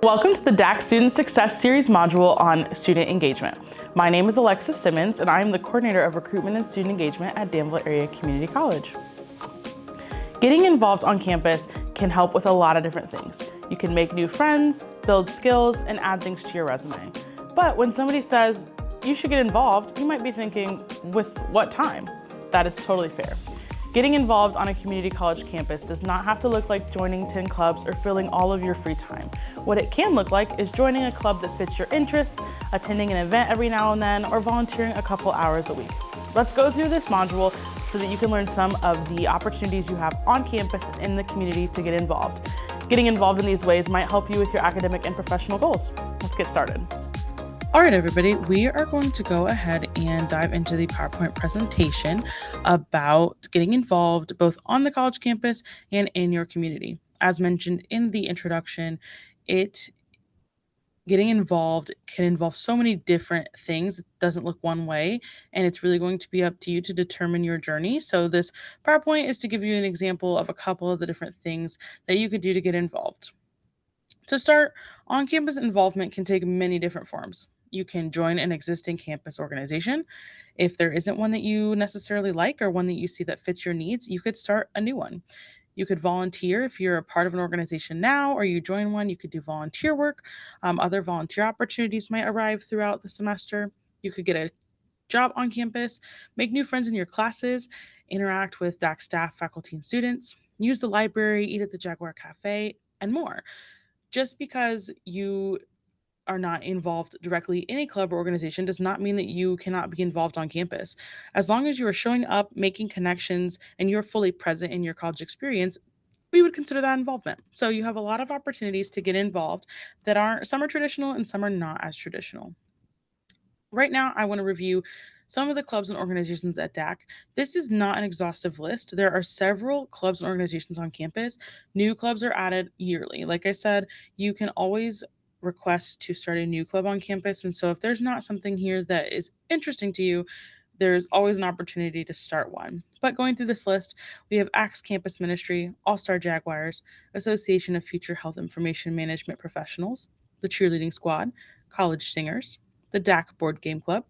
Welcome to the DACC Student Success Series module on student engagement. My name is Alexis Simmons, and I am the coordinator of recruitment and student engagement at Danville Area Community College. Getting involved on campus can help with a lot of different things. You can make new friends, build skills, and add things to your resume. But when somebody says you should get involved, you might be thinking, with what time? That is totally fair. Getting involved on a community college campus does not have to look like joining 10 clubs or filling all of your free time. What it can look like is joining a club that fits your interests, attending an event every now and then, or volunteering a couple hours a week. Let's go through this module so that you can learn some of the opportunities you have on campus and in the community to get involved. Getting involved in these ways might help you with your academic and professional goals. Let's get started. All right, everybody, we are going to go ahead and dive into the PowerPoint presentation about getting involved both on the college campus and in your community. As mentioned in the introduction, getting involved can involve so many different things. It doesn't look one way, and it's really going to be up to you to determine your journey. So this PowerPoint is to give you an example of a couple of the different things that you could do to get involved. To start, on-campus involvement can take many different forms. You can join an existing campus organization. If there isn't one that you necessarily like or one that you see that fits your needs, you could start a new one. You could volunteer if you're a part of an organization now or you join one. You could do volunteer work. Other volunteer opportunities might arrive throughout the semester. You could get a job on campus, make new friends in your classes, interact with DACC staff, faculty, and students, use the library, eat at the Jaguar Cafe, and more. Just because you are not involved directly in a club or organization does not mean that you cannot be involved on campus. As long as you are showing up, making connections, and you're fully present in your college experience, we would consider that involvement. So you have a lot of opportunities to get involved that some are traditional and some are not as traditional. Right now, I want to review some of the clubs and organizations at DACC. This is not an exhaustive list. There are several clubs and organizations on campus. New clubs are added yearly. Like I said, you can always request to start a new club on campus. And so if there's not something here that is interesting to you, there's always an opportunity to start one. But going through this list, we have ACC's Campus Ministry, All-Star Jaguars, Association of Future Health Information Management Professionals, the Cheerleading Squad, College Singers, the DACC Board Game Club,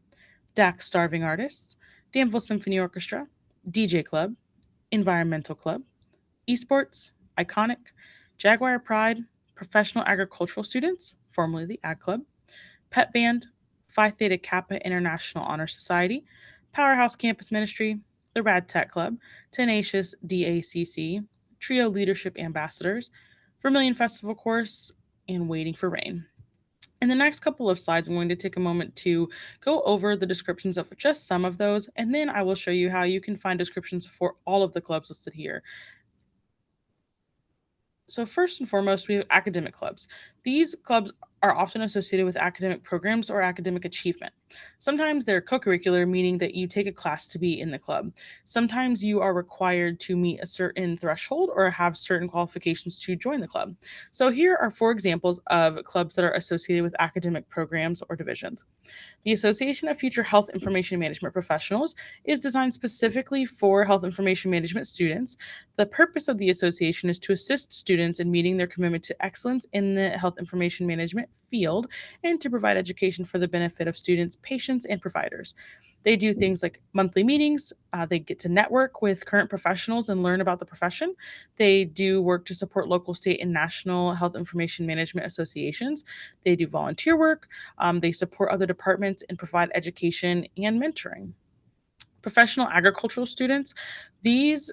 DACC Starving Artists, Danville Symphony Orchestra, DJ Club, Environmental Club, Esports, Iconic, Jaguar Pride, Professional Agricultural Students, formerly the Ag Club, Pet Band, Phi Theta Kappa International Honor Society, Powerhouse Campus Ministry, the Rad Tech Club, Tenacious DACC, Trio Leadership Ambassadors, Vermilion Festival Course, and Waiting for Rain. In the next couple of slides, I'm going to take a moment to go over the descriptions of just some of those, and then I will show you how you can find descriptions for all of the clubs listed here. So first and foremost, we have academic clubs. These clubs are often associated with academic programs or academic achievement. Sometimes they're co-curricular, meaning that you take a class to be in the club. Sometimes you are required to meet a certain threshold or have certain qualifications to join the club. So here are 4 examples of clubs that are associated with academic programs or divisions. The Association of Future Health Information Management Professionals is designed specifically for health information management students. The purpose of the association is to assist students in meeting their commitment to excellence in the health information management field and to provide education for the benefit of students, patients, and providers. They do things like monthly meetings. They get to network with current professionals and learn about the profession. They do work to support local, state, and national health information management associations. They do volunteer work. They support other departments and provide education and mentoring. Professional agricultural students, these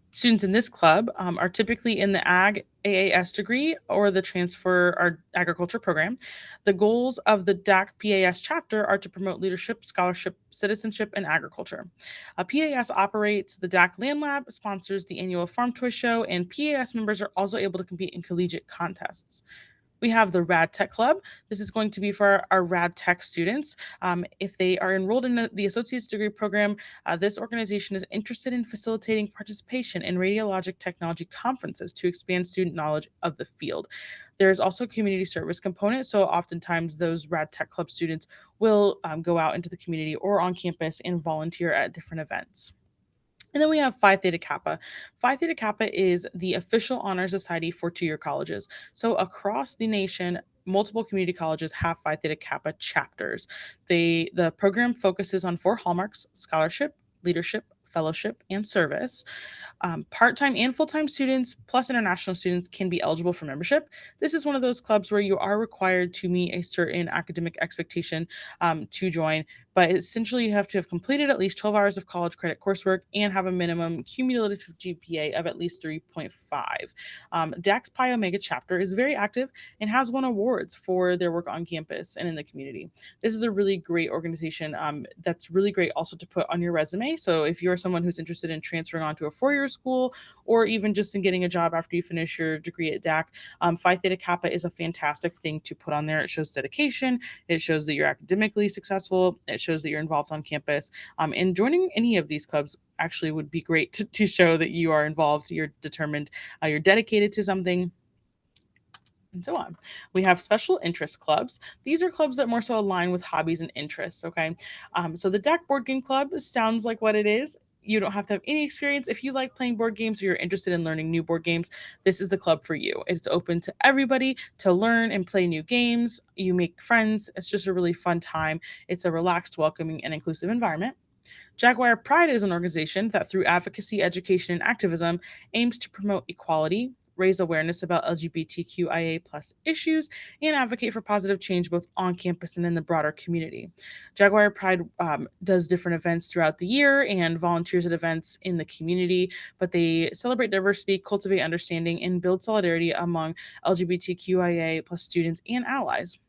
students in this club are typically in the Ag AAS degree or the transfer or agriculture program. The goals of the DACC PAS chapter are to promote leadership, scholarship, citizenship, and agriculture. PAS operates the DACC Land Lab, sponsors the annual Farm Toy Show, and PAS members are also able to compete in collegiate contests. We have the Rad Tech Club. This is going to be for our Rad Tech students. If they are enrolled in the associate's degree program, this organization is interested in facilitating participation in radiologic technology conferences to expand student knowledge of the field. There's also a community service component, so oftentimes those Rad Tech Club students will go out into the community or on campus and volunteer at different events. And then we have Phi Theta Kappa. Phi Theta Kappa is the official honor society for two-year colleges. So across the nation, multiple community colleges have Phi Theta Kappa chapters. The program focuses on four hallmarks: scholarship, leadership, fellowship, and service. Part-time and full-time students plus international students can be eligible for membership. This is one of those clubs where you are required to meet a certain academic expectation to join, but essentially you have to have completed at least 12 hours of college credit coursework and have a minimum cumulative GPA of at least 3.5. DAC's Pi Omega chapter is very active and has won awards for their work on campus and in the community. This is a really great organization that's really great also to put on your resume. So if you're someone who's interested in transferring on to a four-year school or even just in getting a job after you finish your degree at DAC, Phi Theta Kappa is a fantastic thing to put on there. It shows dedication. It shows that you're academically successful. It shows that you're involved on campus. And joining any of these clubs actually would be great to show that you are involved, you're determined, you're dedicated to something, and so on. We have special interest clubs. These are clubs that more so align with hobbies and interests. Okay. So the DAC Board Game Club sounds like what it is. You don't have to have any experience. If you like playing board games or you're interested in learning new board games, this is the club for you. It's open to everybody to learn and play new games. You make friends. It's just a really fun time. It's a relaxed, welcoming, and inclusive environment. Jaguar Pride is an organization that, through advocacy, education, and activism, aims to promote equality, raise awareness about LGBTQIA plus issues, and advocate for positive change both on campus and in the broader community. Jaguar Pride does different events throughout the year and volunteers at events in the community, but they celebrate diversity, cultivate understanding, and build solidarity among LGBTQIA plus students and allies.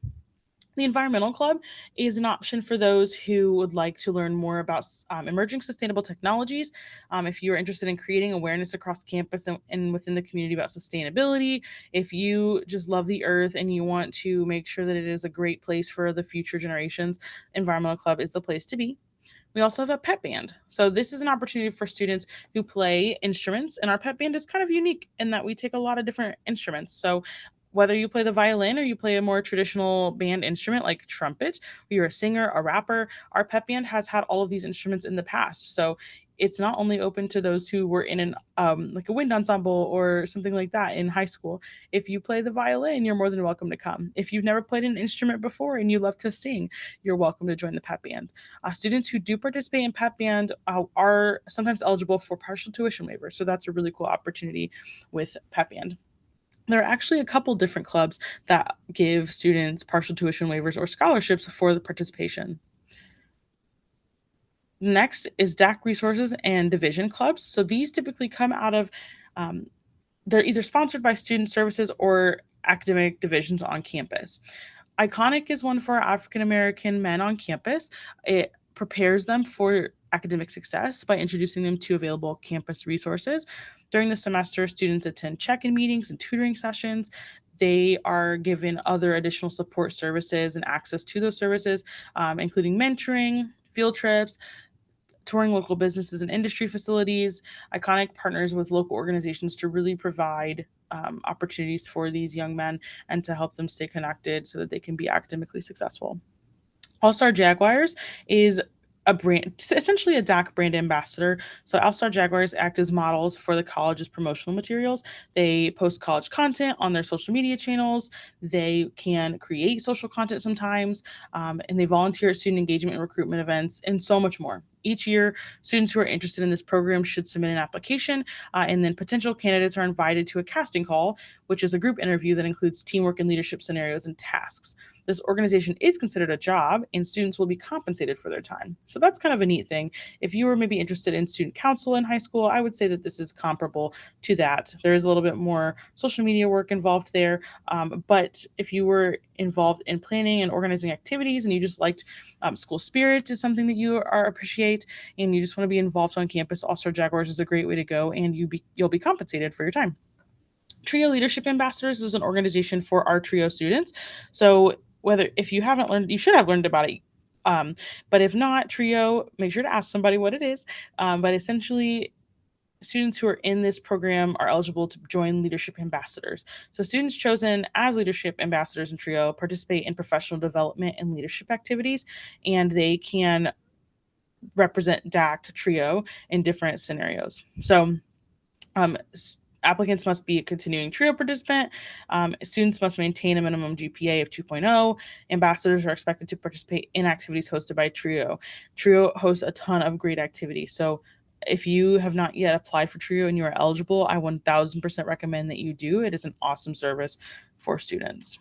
The Environmental Club is an option for those who would like to learn more about emerging sustainable technologies. If you are interested in creating awareness across campus and within the community about sustainability, if you just love the earth and you want to make sure that it is a great place for the future generations, Environmental Club is the place to be. We also have a pep band. So this is an opportunity for students who play instruments, and our pep band is kind of unique in that we take a lot of different instruments. So whether you play the violin or you play a more traditional band instrument like trumpet, or you're a singer, a rapper, our pep band has had all of these instruments in the past. So it's not only open to those who were in an like a wind ensemble or something like that in high school. If you play the violin, you're more than welcome to come. If you've never played an instrument before and you love to sing, you're welcome to join the pep band. Students who do participate in pep band are sometimes eligible for partial tuition waivers. So that's a really cool opportunity with pep band. There are actually a couple different clubs that give students partial tuition waivers or scholarships for the participation. Next is DAC resources and division clubs. So these typically come out of, they're either sponsored by student services or academic divisions on campus. Iconic is one for African American men on campus. It prepares them for academic success by introducing them to available campus resources. During the semester, students attend check-in meetings and tutoring sessions. They are given other additional support services and access to those services, including mentoring, field trips, touring local businesses and industry facilities. Iconic partners with local organizations to really provide opportunities for these young men and to help them stay connected so that they can be academically successful. All Star Jaguars is a brand, essentially a DAC brand ambassador. So All Star Jaguars act as models for the college's promotional materials. They post college content on their social media channels. They can create social content sometimes, and they volunteer at student engagement and recruitment events, and so much more. Each year, students who are interested in this program should submit an application, and then potential candidates are invited to a casting call, which is a group interview that includes teamwork and leadership scenarios and tasks. This organization is considered a job, and students will be compensated for their time. So that's kind of a neat thing. If you were maybe interested in student council in high school, I would say that this is comparable to that. There is a little bit more social media work involved there, but if you were involved in planning and organizing activities and you just liked school spirit is something that you are appreciate and you just want to be involved on campus, All Star Jaguars is a great way to go, and you'll be compensated for your time. Trio Leadership Ambassadors is an organization for our Trio students. So if you haven't learned, you should have learned about it. But if not, Trio, make sure to ask somebody what it is. But essentially, students who are in this program are eligible to join leadership ambassadors. So students chosen as leadership ambassadors in TRIO participate in professional development and leadership activities, and they can represent DACC trio in different scenarios. So applicants must be a continuing TRIO participant. Students must maintain a minimum GPA of 2.0. Ambassadors are expected to participate in activities hosted by TRIO. TRIO hosts a ton of great activities. So if you have not yet applied for TRIO and you are eligible, I 1000% recommend that you do. It is an awesome service for students.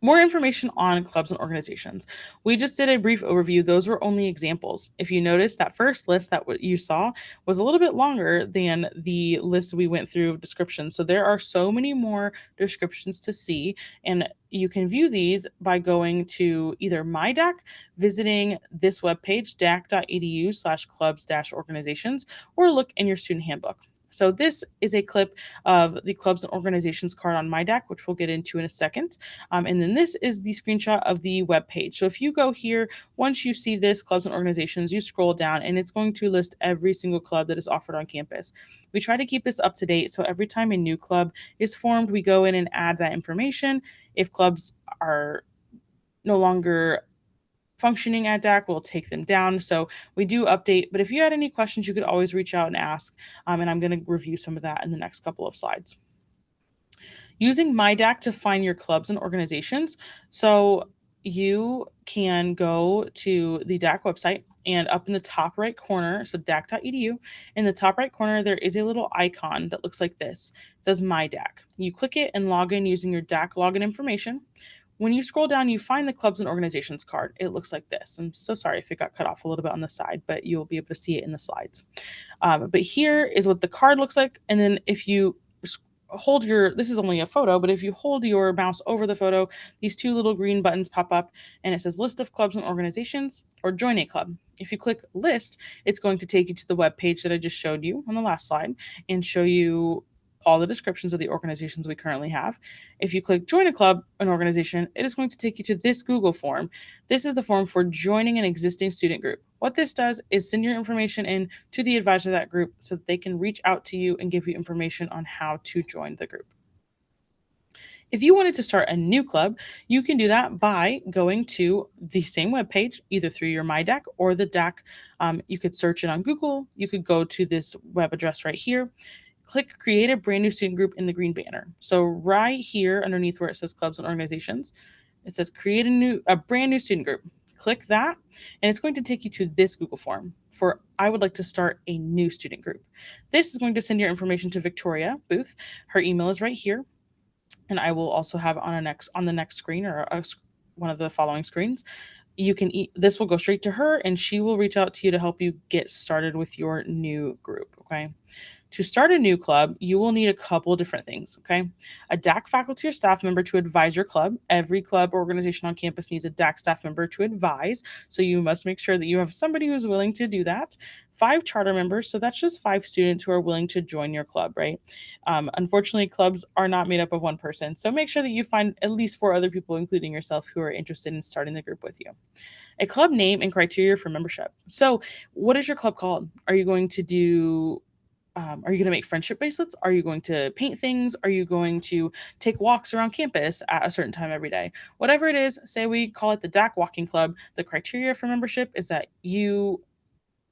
More information on clubs and organizations. We just did a brief overview. Those were only examples. If you notice, that first list that what you saw was a little bit longer than the list we went through of descriptions. So there are so many more descriptions to see, and you can view these by going to either my DACC, visiting this webpage, dac.edu/clubs-organizations, or look in your student handbook. So this is a clip of the clubs and organizations card on my DACC, which we'll get into in a second. And then this is the screenshot of the web page. So if you go here, once you see this, clubs and organizations, you scroll down and it's going to list every single club that is offered on campus. We try to keep this up to date. So every time a new club is formed, we go in and add that information. If clubs are no longer functioning at DACC, we'll take them down. So we do update, but if you had any questions, you could always reach out and ask. And I'm going to review some of that in the next couple of slides. Using my DACC to find your clubs and organizations. So you can go to the DACC website, and up in the top right corner, so dac.edu, in the top right corner, there is a little icon that looks like this. It says My DACC. You click it and log in using your DACC login information. When you scroll down, you find the clubs and organizations card. It looks like this. I'm so sorry if it got cut off a little bit on the side, but you'll be able to see it in the slides. But here is what the card looks like. And then if you hold your, this is only a photo, but if you hold your mouse over the photo, these two little green buttons pop up and it says list of clubs and organizations or join a club. If you click list, it's going to take you to the web page that I just showed you on the last slide and show you all the descriptions of the organizations we currently have. If you click join a club, an organization, it is going to take you to this Google form. This is the form for joining an existing student group. What this does is send your information in to the advisor of that group so that they can reach out to you and give you information on how to join the group. If you wanted to start a new club, you can do that by going to the same webpage, either through your My DACC or the DACC. You could search it on Google. You could go to this web address right here. Click create a brand new student group in the green banner. So right here underneath where it says clubs and organizations, it says create a brand new student group. Click that and it's going to take you to this Google form for I would like to start a new student group. This is going to send your information to Victoria Booth. Her email is right here. And I will also have on the next screen or one of the following screens. This will go straight to her and she will reach out to you to help you get started with your new group. Okay. To start a new club, you will need a couple different things, okay? A DACC faculty or staff member to advise your club. Every club or organization on campus needs a DACC staff member to advise, so you must make sure that you have somebody who's willing to do that. 5 charter members, so that's just 5 students who are willing to join your club, right? Unfortunately, clubs are not made up of one person, so make sure that you find at least 4 other people, including yourself, who are interested in starting the group with you. A club name and criteria for membership. So what is your club called? Are you going to make friendship bracelets? Are you going to paint things? Are you going to take walks around campus at a certain time every day? Whatever it is, say we call it the DACC Walking Club. The criteria for membership is that you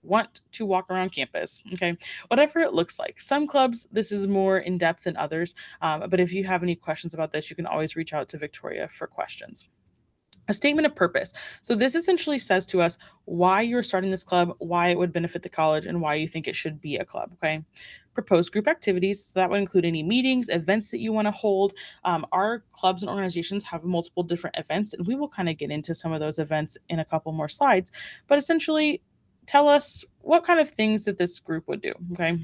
want to walk around campus, okay? Whatever it looks like. Some clubs, this is more in depth than others, but if you have any questions about this, you can always reach out to Victoria for questions. A statement of purpose. So this essentially says to us why you're starting this club, why it would benefit the college, and why you think it should be a club, okay? Proposed group activities. So that would include any meetings, events that you want to hold. Our clubs and organizations have multiple different events, and we will kind of get into some of those events in a couple more slides. But essentially, tell us what kind of things that this group would do, okay?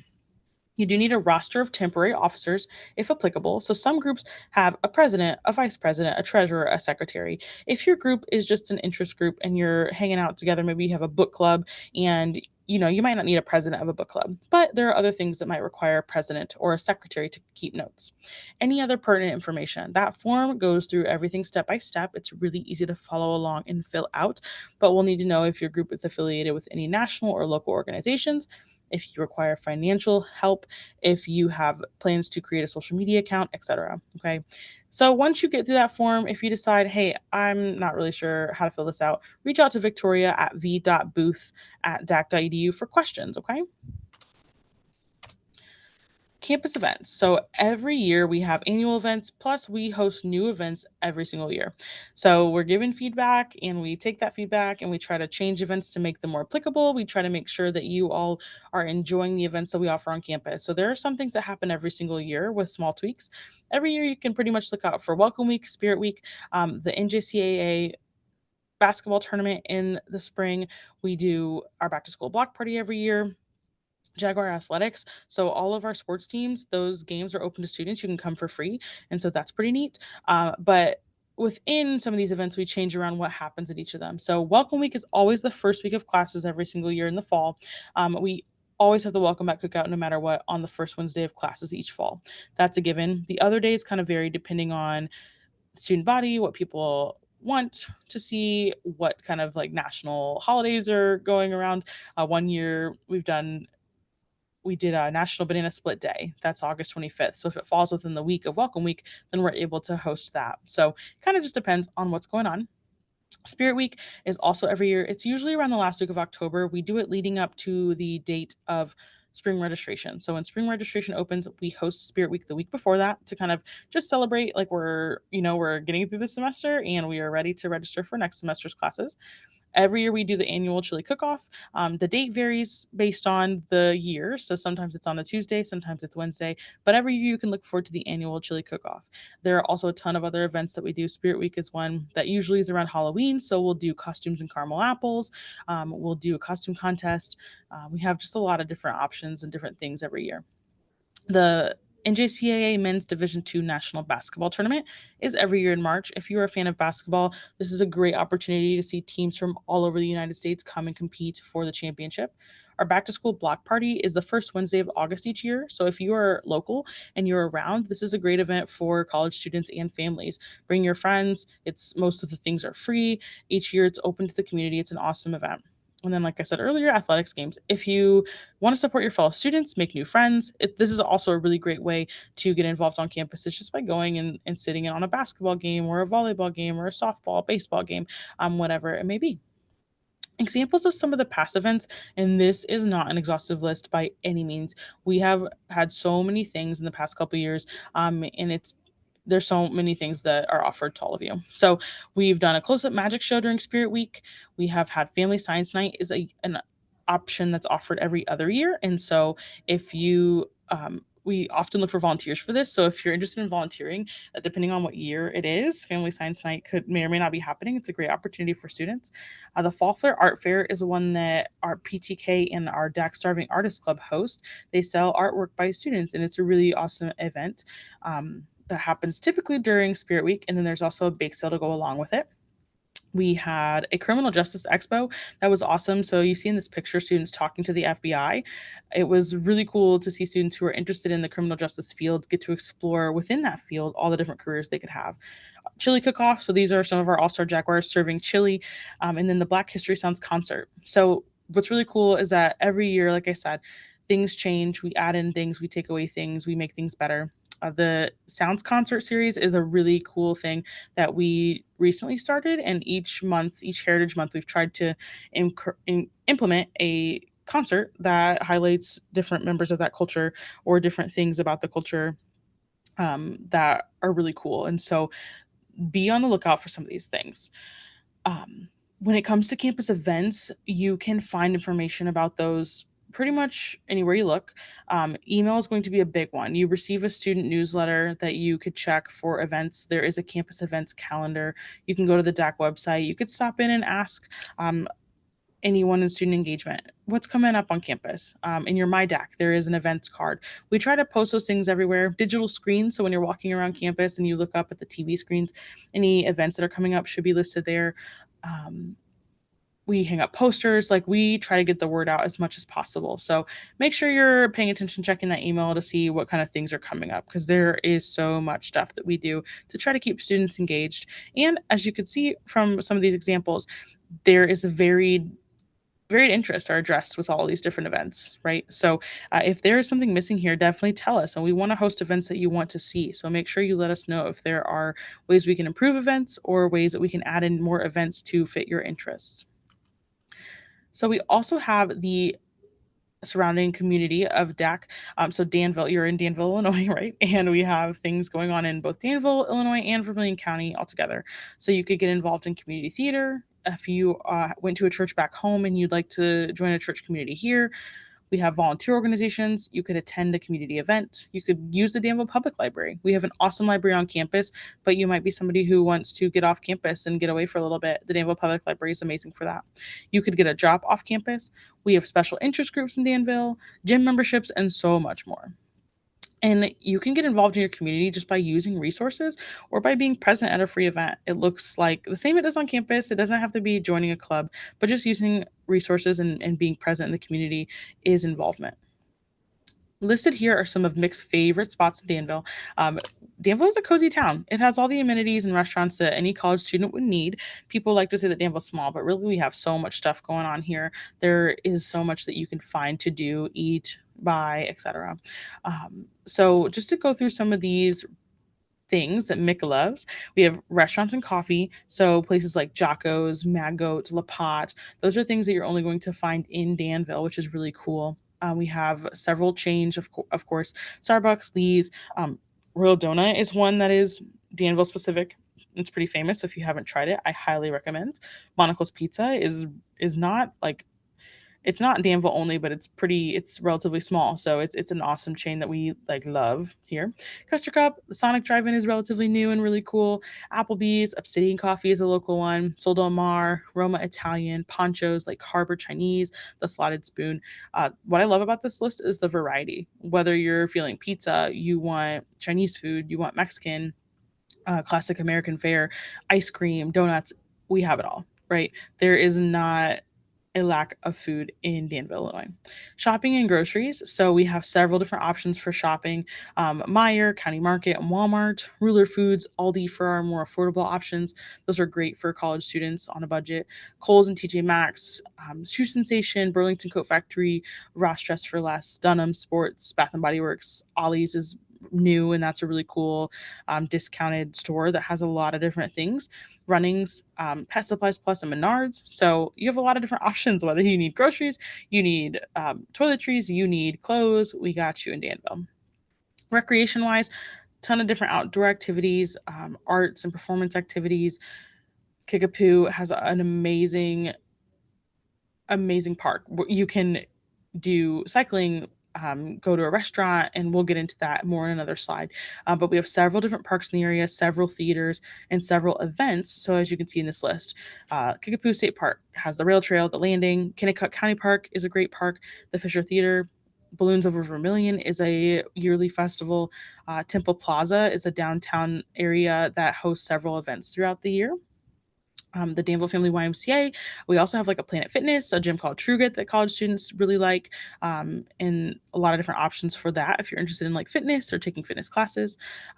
You do need a roster of temporary officers, if applicable. So some groups have a president, a vice president, a treasurer, a secretary. If your group is just an interest group and you're hanging out together, maybe you have a book club and you might not need a president of a book club, but there are other things that might require a president or a secretary to keep notes. Any other pertinent information. That form goes through everything step by step. It's really easy to follow along and fill out, but we'll need to know if your group is affiliated with any national or local organizations. if you require financial help, if you have plans to create a social media account, etc. Okay. So once you get through that form, if you decide, hey, I'm not really sure how to fill this out, reach out to Victoria at v.booth@dac.edu for questions. Okay. Campus events. So every year we have annual events, plus we host new events every single year. So we're given feedback and we take that feedback and we try to change events to make them more applicable. We try to make sure that you all are enjoying the events that we offer on campus. So there are some things that happen every single year with small tweaks. Every year you can pretty much look out for Welcome Week, Spirit Week, the NJCAA basketball tournament in the spring. We do our back to school block party every year. Jaguar Athletics. So all of our sports teams, those games are open to students. You can come for free, and so that's pretty neat. But within some of these events, we change around what happens at each of them. So Welcome Week is always the first week of classes every single year in the fall. We always have the welcome back cookout no matter what on the first Wednesday of classes each fall. That's a given. The other days kind of vary depending on student body, what people want to see, what kind of like national holidays are going around. One year we did a National Banana Split Day. That's August 25th. So if it falls within the week of Welcome Week, then we're able to host that. So it kind of just depends on what's going on. Spirit Week is also every year. It's usually around the last week of October. We do it leading up to the date of spring registration. So when spring registration opens, we host Spirit Week the week before that to kind of just celebrate like we're getting through the semester and we are ready to register for next semester's classes. Every year we do the annual chili cook-off. The date varies based on the year. So sometimes it's on a Tuesday, sometimes it's Wednesday, but every year you can look forward to the annual chili cook-off. There are also a ton of other events that we do. Spirit Week is one that usually is around Halloween. So we'll do costumes and caramel apples. We'll do a costume contest. We have just a lot of different options and different things every year. The NJCAA Men's Division II National Basketball Tournament is every year in March. If you're a fan of basketball, this is a great opportunity to see teams from all over the United States come and compete for the championship. Our back to school block party is the first Wednesday of August each year. So if you are local and you're around, this is a great event for college students and families. Bring your friends. Most of the things are free. Each year it's open to the community. It's an awesome event. And then, like I said earlier, athletics games. If you want to support your fellow students, make new friends, this is also a really great way to get involved on campus. It's just by going and sitting in on a basketball game or a volleyball game or a softball, baseball game, whatever it may be. Examples of some of the past events, and this is not an exhaustive list by any means. We have had so many things in the past couple of years, and there's so many things that are offered to all of you. So we've done a close-up magic show during Spirit Week. We have had Family Science Night is an option that's offered every other year, and so if you we often look for volunteers for this. So if you're interested in volunteering, depending on what year it is, Family Science Night may or may not be happening. It's a great opportunity for students. The Fall Fair Art Fair is one that our PTK and our DACC Starving Artists Club host. They sell artwork by students, and it's a really awesome event that happens typically during Spirit Week. And then there's also a bake sale to go along with it. We had a criminal justice expo that was awesome. So you see in this picture students talking to the FBI. It was really cool to see students who are interested in the criminal justice field get to explore within that field all the different careers they could have. Chili cook-off. So these are some of our all-star Jaguars serving chili. And then the Black History Sounds concert. So what's really cool is that every year, like I said, things change. We add in things, we take away things, we make things better. The Sounds concert series is a really cool thing that we recently started, and each Heritage Month, we've tried to implement a concert that highlights different members of that culture or different things about the culture that are really cool. And so be on the lookout for some of these things. When it comes to campus events, you can find information about those pretty much anywhere you look. Email is going to be a big one. You receive a student newsletter that you could check for events. There is a campus events calendar. You can go to the DACC website. You could stop in and ask anyone in student engagement, what's coming up on campus? In your My DACC, there is an events card. We try to post those things everywhere. Digital screens, so when you're walking around campus and you look up at the TV screens, any events that are coming up should be listed there. We hang up posters. Like, we try to get the word out as much as possible. So make sure you're paying attention, checking that email to see what kind of things are coming up, because there is so much stuff that we do to try to keep students engaged. And as you could see from some of these examples, there is a varied varied interests are addressed with all these different events, right? So if there is something missing here, definitely tell us. And we want to host events that you want to see. So make sure you let us know if there are ways we can improve events or ways that we can add in more events to fit your interests. So we also have the surrounding community of DAC. So Danville, you're in Danville, Illinois, right? And we have things going on in both Danville, Illinois, and Vermilion County altogether. So you could get involved in community theater. If you went to a church back home and you'd like to join a church community here, we have volunteer organizations. You could attend a community event. You could use the Danville Public Library. We have an awesome library on campus, but you might be somebody who wants to get off campus and get away for a little bit. The Danville Public Library is amazing for that. You could get a job off campus. We have special interest groups in Danville, gym memberships, and so much more. And you can get involved in your community just by using resources or by being present at a free event. It looks like the same it does on campus. It doesn't have to be joining a club, but just using resources and being present in the community is involvement. Listed here are some of Mick's favorite spots in Danville. Danville is a cozy town. It has all the amenities and restaurants that any college student would need. People like to say that Danville's small, but really we have so much stuff going on here. There is so much that you can find to do, eat, buy, etc. So just to go through some of these things that Mick loves. We have restaurants and coffee. So places like Jocko's, Mad Goat, La Pot. Those are things that you're only going to find in Danville, which is really cool. We have several chains, of course, Starbucks, Lee's. Royal Donut is one that is Danville specific. It's pretty famous. So if you haven't tried it, I highly recommend. Monocle's Pizza is not like it's not Danville only, but it's relatively small. So it's an awesome chain that we like love here. Custer Cup, the Sonic Drive-In is relatively new and really cool. Applebee's, Obsidian Coffee is a local one. Sol Del Mar, Roma Italian, Ponchos like Harbor Chinese, the Slotted Spoon. What I love about this list is the variety. Whether you're feeling pizza, you want Chinese food, you want Mexican, classic American fare, ice cream, donuts, we have it all, right? There is not a lack of food in Danville, Illinois. Shopping and groceries. So we have several different options for shopping. Meijer, County Market, and Walmart. Ruler Foods, Aldi for our more affordable options. Those are great for college students on a budget. Kohl's and TJ Maxx, Shoe Sensation, Burlington Coat Factory, Ross Dress for Less, Dunham Sports, Bath and Body Works. Ollie's is new, and that's a really cool discounted store that has a lot of different things. Runnings, Pet Supplies Plus, and Menards. So you have a lot of different options, whether you need groceries, you need toiletries, you need clothes. We got you in Danville. Recreation wise, ton of different outdoor activities, arts and performance activities. Kickapoo has an amazing park. You can do cycling, go to a restaurant, and we'll get into that more in another slide. But we have several different parks in the area, several theaters, and several events. So as you can see in this list, Kickapoo State Park has the rail trail, the landing. Kennebec County Park is a great park. The Fisher Theater. Balloons Over Vermilion is a yearly festival. Temple Plaza is a downtown area that hosts several events throughout the year. The Danville Family YMCA. We also have like a Planet Fitness, a gym called Truegit that college students really like, and a lot of different options for that if you're interested in like fitness or taking fitness classes.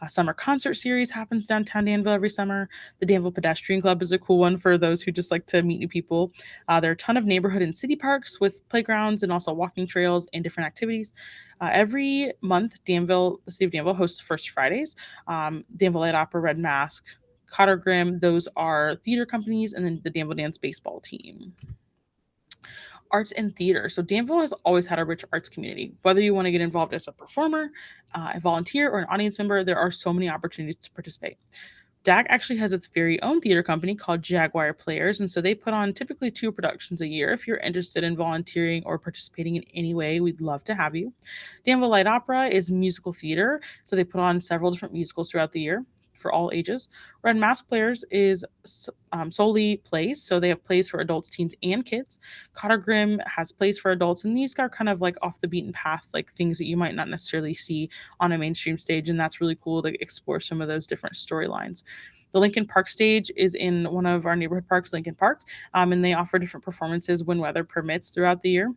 Summer concert series happens downtown Danville every summer. The Danville Pedestrian Club is a cool one for those who just like to meet new people. There are a ton of neighborhood and city parks with playgrounds and also walking trails and different activities. Every month, the city of Danville hosts First Fridays. Danville Light Opera, Red Mask, Cotter Grimm, those are theater companies, and then the Danville Dance baseball team. Arts and theater. So Danville has always had a rich arts community. Whether you want to get involved as a performer, a volunteer, or an audience member, there are so many opportunities to participate. DACC actually has its very own theater company called Jaguar Players, and so they put on typically 2 productions a year. If you're interested in volunteering or participating in any way, we'd love to have you. Danville Light Opera is musical theater, so they put on several different musicals throughout the year for all ages. Red Mask Players is solely plays, so they have plays for adults, teens, and kids. Cotter Grimm has plays for adults, and these are kind of like off the beaten path, like things that you might not necessarily see on a mainstream stage, and that's really cool to explore some of those different storylines. The Lincoln Park stage is in one of our neighborhood parks, Lincoln Park, and they offer different performances when weather permits throughout the year.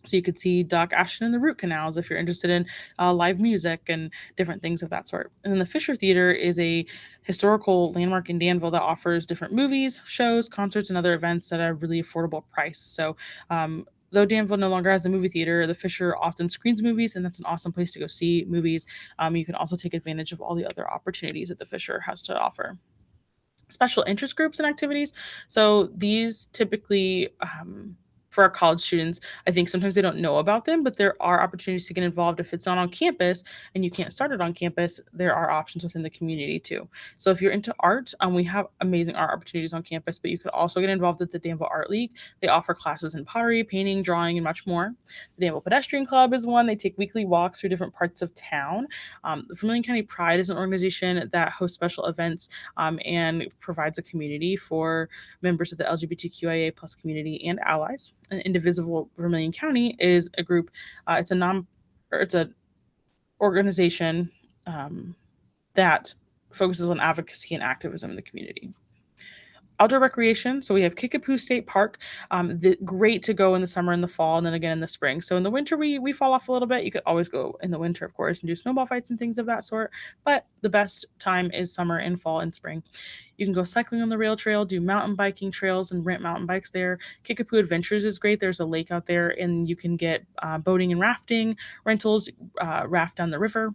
So you could see Doc Ashton and the Root Canals if you're interested in live music and different things of that sort. And then the Fisher Theater is a historical landmark in Danville that offers different movies, shows, concerts, and other events at a really affordable price. So though Danville no longer has a movie theater, the Fisher often screens movies, and that's an awesome place to go see movies. You can also take advantage of all the other opportunities that the Fisher has to offer. Special interest groups and activities. So these typically, for our college students, I think sometimes they don't know about them, but there are opportunities to get involved. If it's not on campus and you can't start it on campus, there are options within the community too. So if you're into art, we have amazing art opportunities on campus, but you could also get involved at the Danville Art League. They offer classes in pottery, painting, drawing, and much more. The Danville Pedestrian Club is one. They take weekly walks through different parts of town. The Vermilion County Pride is an organization that hosts special events and provides a community for members of the LGBTQIA plus community and allies. And Indivisible Vermilion County is a group. It's a organization that focuses on advocacy and activism in the community. Outdoor recreation. So we have Kickapoo State Park. Great to go in the summer and the fall, and then again in the spring. So in the winter, we fall off a little bit. You could always go in the winter, of course, and do snowball fights and things of that sort. But the best time is summer and fall and spring. You can go cycling on the rail trail, do mountain biking trails, and rent mountain bikes there. Kickapoo Adventures is great. There's a lake out there, and you can get boating and rafting rentals, raft down the river.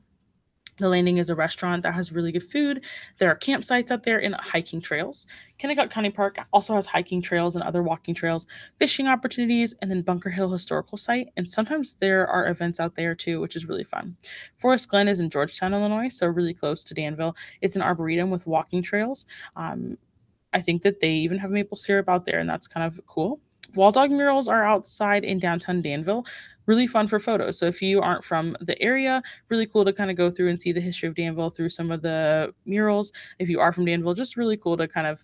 The Landing is a restaurant that has really good food. There are campsites out there and hiking trails. Kennecott County Park also has hiking trails and other walking trails, fishing opportunities, and then Bunker Hill Historical Site. And sometimes there are events out there too, which is really fun. Forest Glen is in Georgetown, Illinois, so really close to Danville. It's an arboretum with walking trails. I think that they even have maple syrup out there, and that's kind of cool. Wall dog murals are outside in downtown Danville, really fun for photos. So if you aren't from the area, really cool to kind of go through and see the history of Danville through some of the murals. If you are from Danville, just really cool to kind of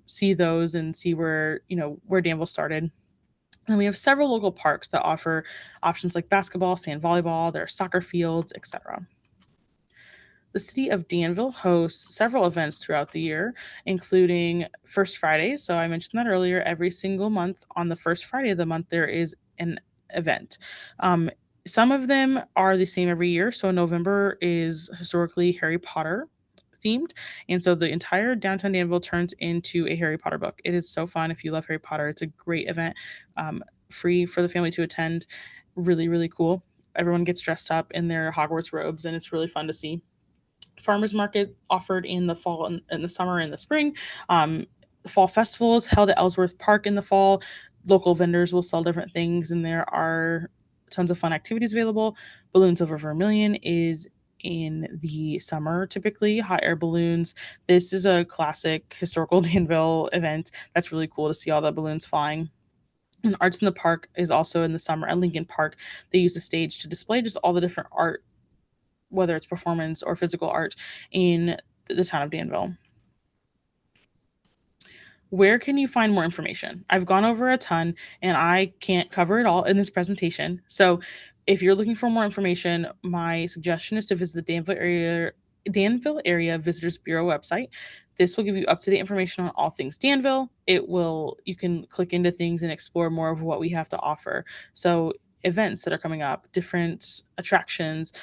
see those and see where Danville started. And we have several local parks that offer options like basketball, sand volleyball, there are soccer fields, etc. The city of Danville hosts several events throughout the year, including First Fridays. So I mentioned that earlier. Every single month on the first Friday of the month, there is an event. Some of them are the same every year. So November is historically Harry Potter themed. And so the entire downtown Danville turns into a Harry Potter book. It is so fun. If you love Harry Potter, it's a great event, free for the family to attend. Really, really cool. Everyone gets dressed up in their Hogwarts robes, and it's really fun to see. Farmers market offered in the fall and in the summer and the spring. Fall festivals held at Ellsworth Park in the fall. Local vendors will sell different things, and there are tons of fun activities available. Balloons over Vermilion is in the summer, typically hot air balloons. This is a classic historical Danville event that's really cool to see all the balloons flying. And Arts in the Park is also in the summer at Lincoln Park. They use a stage to display just all the different art, whether it's performance or physical art, in the town of Danville. Where can you find more information? I've gone over a ton and I can't cover it all in this presentation. So if you're looking for more information, my suggestion is to visit the Danville Area Visitors Bureau website. This will give you up-to-date information on all things Danville. You can click into things and explore more of what we have to offer. So events that are coming up, different attractions,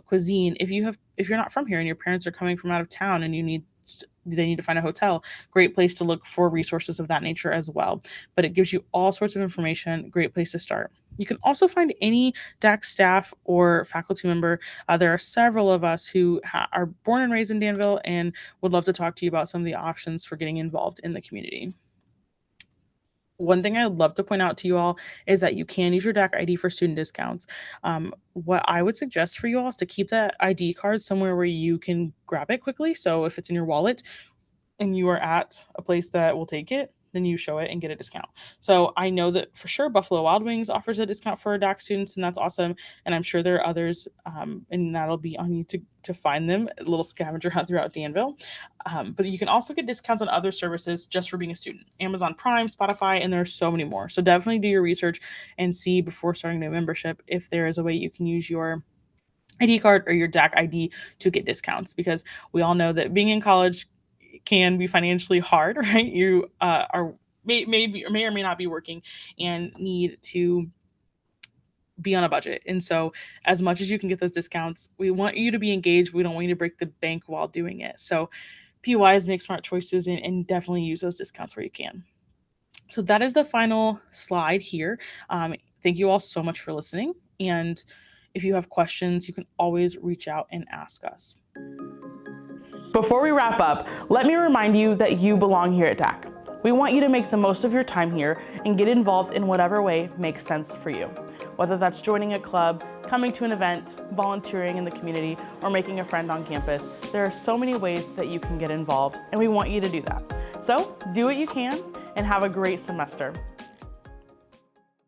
cuisine. If you're not from here and your parents are coming from out of town and they need to find a hotel, great place to look for resources of that nature as well. But it gives you all sorts of information, great place to start. You can also find any DACC staff or faculty member. There are several of us who are born and raised in Danville and would love to talk to you about some of the options for getting involved in the community. One thing I'd love to point out to you all is that you can use your DAC ID for student discounts. What I would suggest for you all is to keep that ID card somewhere where you can grab it quickly. So if it's in your wallet and you are at a place that will take it, then you show it and get a discount. So I know that for sure Buffalo Wild Wings offers a discount for DAC students, and that's awesome. And I'm sure there are others, and that'll be on you to find them, a little scavenger hunt throughout Danville. But you can also get discounts on other services just for being a student. Amazon Prime, Spotify, and there are so many more. So definitely do your research and see before starting a membership if there is a way you can use your ID card or your DAC ID to get discounts, because we all know that being in college can be financially hard, right? You may or may not be working and need to be on a budget. And so as much as you can get those discounts, we want you to be engaged. We don't want you to break the bank while doing it. So be wise, make smart choices, and definitely use those discounts where you can. So that is the final slide here. Thank you all so much for listening. And if you have questions, you can always reach out and ask us. Before we wrap up, let me remind you that you belong here at DACC. We want you to make the most of your time here and get involved in whatever way makes sense for you. Whether that's joining a club, coming to an event, volunteering in the community, or making a friend on campus, there are so many ways that you can get involved, and we want you to do that. So do what you can and have a great semester.